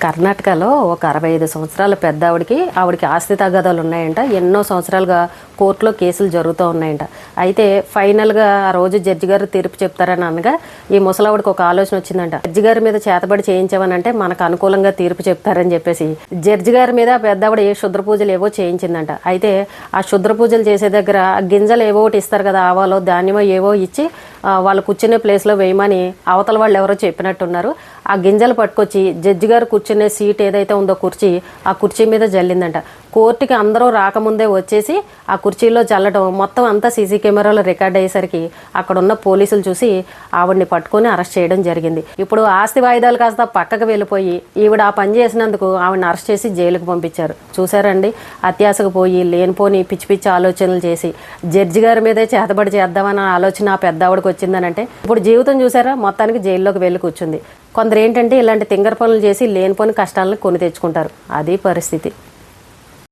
కర్ణాటకలో ఒక 65 సంవత్సరాల పెద్ద ఆవిడకి ఆస్తి తగాదాలు ఉన్నాయంట. ఎన్నో సంవత్సరాలుగా కోర్టులో కేసులు జరుగుతూ ఉన్నాయంట. అయితే ఫైనల్గా ఆ రోజు జడ్జి గారు తీర్పు చెప్తారని అనగా ఈ ముసలావిడికి ఒక ఆలోచన వచ్చిందంట. జడ్జి గారి మీద చేతబడి చేయించామనంటే మనకు అనుకూలంగా తీర్పు చెప్తారని చెప్పేసి జడ్జి గారి మీద పెద్దవిడ ఏ శుద్ర పూజలు ఏవో చేయించిందంట. అయితే ఆ శుద్ర పూజలు చేసే దగ్గర గింజలు ఏవో ఒకటి ఇస్తారు కదా, ఆవాలో ధాన్యమో ఏవో ఇచ్చి వాళ్ళు కూర్చునే ప్లేస్లో వేయమని అవతల వాళ్ళు ఎవరో చెప్పినట్టున్నారు. ఆ గింజలు పట్టుకొచ్చి జడ్జి గారు కూర్చునే సీట్ ఏదైతే ఉందో కుర్చీ, ఆ కుర్చీ మీద జల్లిందంట. కోర్టుకి అందరూ రాకముందే వచ్చేసి ఆ కుర్చీలో జల్లడం మొత్తం అంతా సీసీ కెమెరాలో రికార్డ్ అయ్యేసరికి అక్కడ ఉన్న పోలీసులు చూసి ఆవిడ్ని పట్టుకొని అరెస్ట్ చేయడం జరిగింది. ఇప్పుడు ఆస్తి వాయిదాలు కాస్త పక్కకు వెళ్ళిపోయి ఈవిడ ఆ పని చేసినందుకు ఆవిడని అరెస్ట్ చేసి జైలుకు పంపించారు. చూసారండి, అత్యాశకు పోయి లేనిపోని పిచ్చి పిచ్చి ఆలోచనలు చేసి జడ్జి గారి మీదే చేతబడి చేద్దామన్న ఆలోచన ఆ పెద్ద ఆవిడకి వచ్చిందనంటే ఇప్పుడు జీవితం చూసారా మొత్తానికి జైల్లోకి వెళ్ళి కూర్చుంది. కొందరు ఏంటంటే ఇలాంటి తింగర పనులు చేసి లేనిపోని కష్టాలను కొని తెచ్చుకుంటారు. అది పరిస్థితి.